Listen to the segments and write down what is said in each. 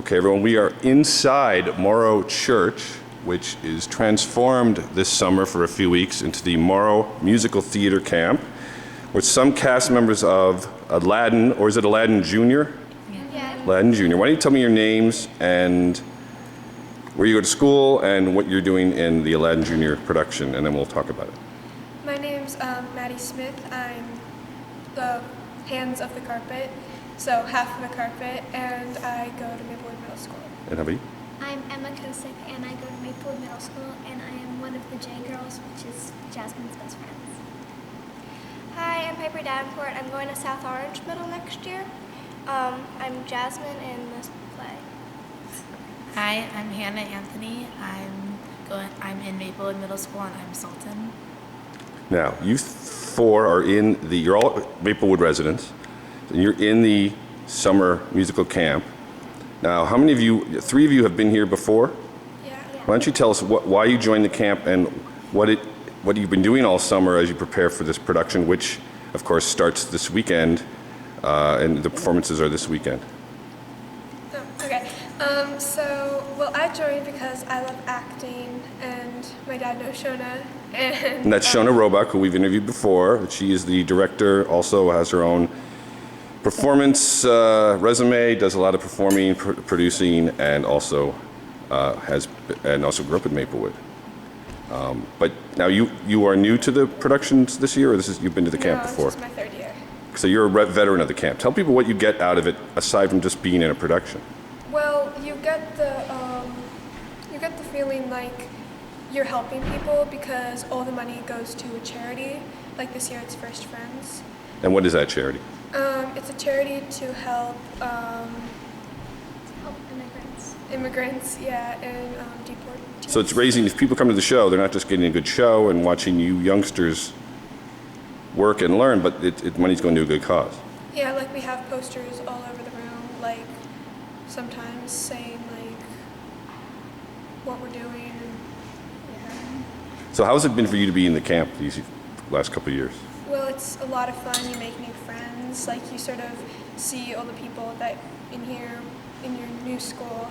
Okay, everyone, we are inside Morrow Church, which is transformed this summer for a few weeks into the Morrow Musical Theater Camp, with some cast members of Aladdin, or is it Aladdin Jr.? Yeah. Aladdin Jr. Why don't you tell me your names and where you go to school and what you're doing in the Aladdin Jr. production, and then we'll talk about it. My name's Maddie Smith. I'm the hands of the carpet, so half of the carpet, and I go to Maplewood Middle School. And how about you? I'm Emma Kosick, and I go to Maplewood Middle School, and I am one of the J Girls, which is Jasmine's best friends. Hi, I'm Piper Davenport. I'm going to South Orange Middle next year. I'm Jasmine in this play. Hi, I'm Hannah Anthony. I'm in Maplewood Middle School, and I'm Sultan. Now, you four are you're all Maplewood residents, and you're in the summer musical camp. Now, how many of you, 3 of you have been here before? Yeah. Why don't you tell us why you joined the camp and what you've been doing all summer as you prepare for this production, which, of course, starts this weekend, and the performances are this weekend. Oh, okay. Well, I joined because I love acting, and my dad knows Shona, And that's Shona Roebuck, who we've interviewed before. She is the director, also has her own performance resume, does a lot of performing, producing, and also grew up in Maplewood. But now you are new to the productions this year, or you've been to the camp before? No, it's just my 3rd year. So you're a veteran of the camp. Tell people what you get out of it aside from just being in a production. Well, you get the feeling like you're helping people because all the money goes to a charity. Like this year, it's First Friends. And what is that charity? It's a charity to help immigrants, and deportees. So it's raising, if people come to the show, they're not just getting a good show and watching you youngsters work and learn, but money's going to a good cause. Yeah, like we have posters all over the room, like sometimes saying like what we're doing. And, So how has it been for you to be in the camp these last couple of years? Well, it's a lot of fun. You make new friends. Like you sort of see all the people that in here in your new school.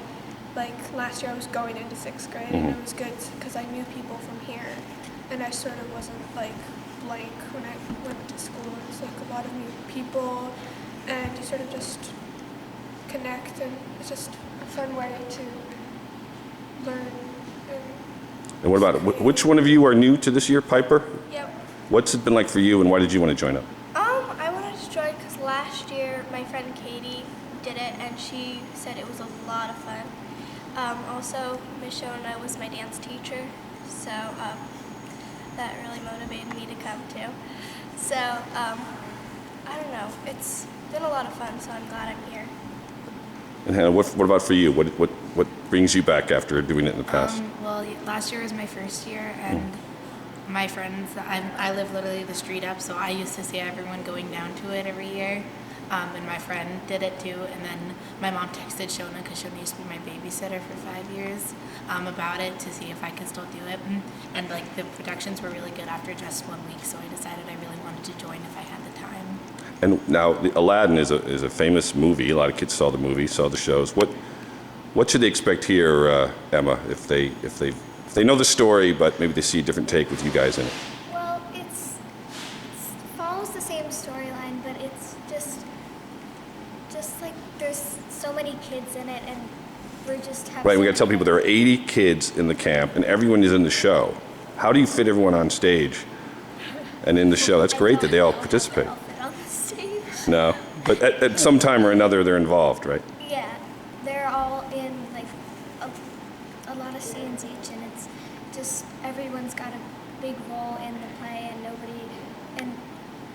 Like last year I was going into 6th grade, and it was good because I knew people from here, and I sort of wasn't like blank when I went to school. It was like a lot of new people, and you sort of just connect, and it's just a fun way to learn. And what about it? Which one of you are new to this year, Piper? Yep. What's it been like for you, and why did you want to join up? I wanted to join because last year my friend Katie did it, and she said it was a lot of fun. Also, Miss Shona was my dance teacher, so that really motivated me to come too. So, I don't know, it's been a lot of fun, so I'm glad I'm here. And Hannah, what about for you? What brings you back after doing it in the past? Well, last year was my first year, and my friends, I live literally the street up, so I used to see everyone going down to it every year. And my friend did it too, and then my mom texted Shona, because Shona used to be my babysitter for 5 years, about it to see if I could still do it. And like the productions were really good after just 1 week, so I decided I really wanted to join if I had the time. And now, Aladdin is a famous movie. A lot of kids saw the movie, saw the shows. What should they expect here, Emma, if they know the story, but maybe they see a different take with you guys in it? Well, it follows the same storyline, but it's just like there's so many kids in it, and we're just having. Right, we got to tell people there are 80 kids in the camp, and everyone is in the show. How do you fit everyone on stage and in the show? That's great that they all participate. They all fit on the stage. No, but at some time or another, they're involved, right? Yeah, they're all in like a lot of scenes each, and it's just everyone's got a big role in the play, and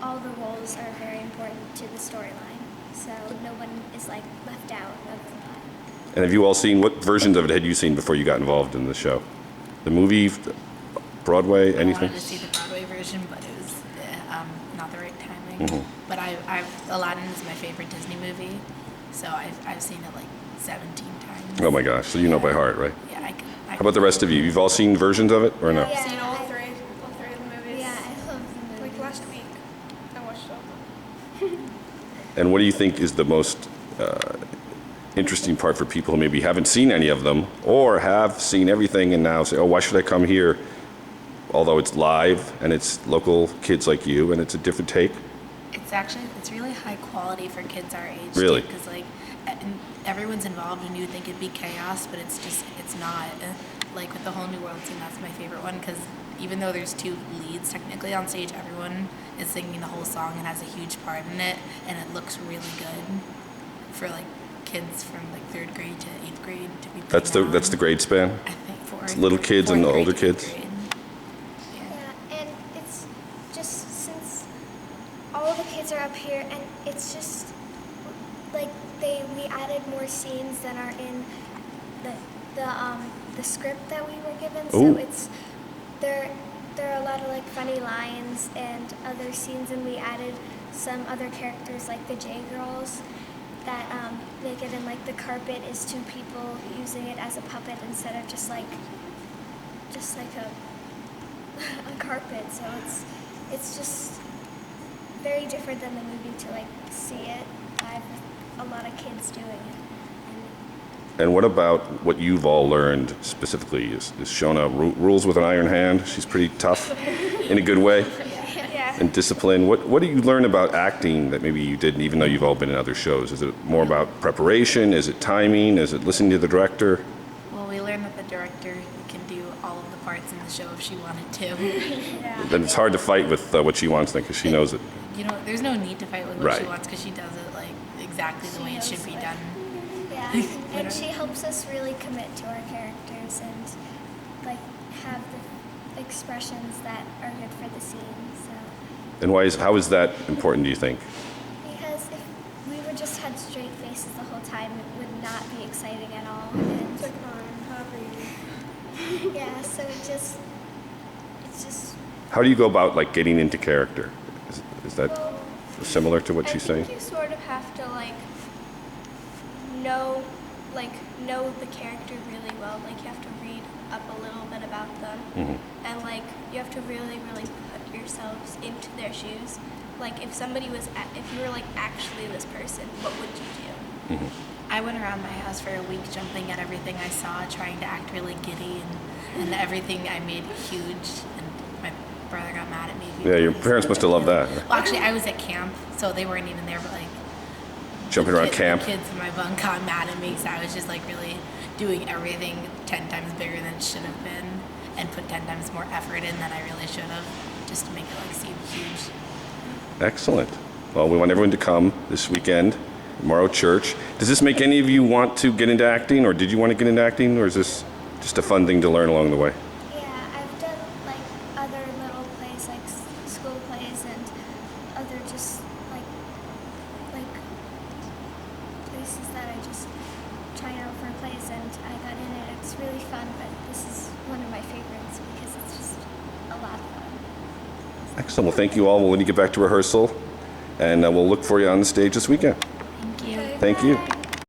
all the roles are very important to the storyline, so no one is like left out of the play. And have you all seen, what versions of it had you seen before you got involved in the show? The movie, Broadway, I anything? wanted to see the Broadway version, but it was not the right timing. But Aladdin is my favorite Disney movie, so I've seen it like 17 times. Oh my gosh, so you know by heart, right? Yeah, I can. How about the rest of you? You've all seen versions of it, or no? I've seen all three of the movies. Yeah, I love the movie. Like last week, I watched all of them. And what do you think is the most interesting part for people who maybe haven't seen any of them or have seen everything and now say, oh, why should I come here? Although it's live and it's local kids like you and it's a different take. It's really high quality for kids our age. Really? Because like everyone's involved and you think it'd be chaos, but it's not. Like with the Whole New World scene, that's my favorite one because even though there's two leads technically on stage, everyone is singing the whole song and has a huge part in it, and it looks really good for like kids from like 3rd grade to 8th grade to be. That's the grade span. I think It's little kids and the older kids. Yeah, and it's just since all the kids are up here, and it's just like we added more scenes than are in the script that we were given. So Ooh. there are a lot of like funny lines and other scenes, and we added some other characters like the J Girls that make it, and like the carpet is 2 people using it as a puppet instead of just like a carpet. So it's just very different than the movie to like see it live with a lot of kids doing it. And what about what you've all learned specifically? Is Shona rules with an iron hand? She's pretty tough in a good way Yeah. and discipline. What do you learn about acting that maybe you didn't, even though you've all been in other shows? Is it more about preparation? Is it timing? Is it listening to the director? Well, we learned that the director can do all of the parts in the show if she wanted to. Yeah. Then it's hard to fight with what she wants then because she knows it. You know, there's no need to fight with what she Right. wants because she does it like exactly the way it should be done. Yeah, and she helps us really commit to our characters and like have the expressions that are good for the scene. So And how is that important, do you think? because if we were just had straight faces the whole time, it would not be exciting at all. And It's like, how are you? yeah, so it's just How do you go about like getting into character? Is that Well, similar to what I she's think saying? you sort of have to know the character really well. Like you have to read up a little bit about them, and like you have to really put yourselves into their shoes. Like if you were like actually this person, what would you do? I went around my house for a week jumping at everything I saw, trying to act really giddy, and everything I made huge. And my brother got mad at me. Yeah, your parents must have loved that. Well, actually, I was at camp, so they weren't even there, but like Jumping around the camp. kids in my bunk got mad at me, so I was just like really doing everything 10 times bigger than it should have been, and put 10 times more effort in than I really should have, just to make it like seem huge. Excellent. Well, we want everyone to come this weekend, Morrow Church. Does this make any of you want to get into acting, or did you want to get into acting, or is this just a fun thing to learn along the way? yeah. I've done like other little plays, like school plays, and other just like places that I just tried out for plays, and I got in it. It's really fun, but this is one of my favorites because it's just a lot of fun. Excellent. Well, thank you all. We'll let you get back to rehearsal, and we'll look for you on the stage this weekend. Thank you. Thank you.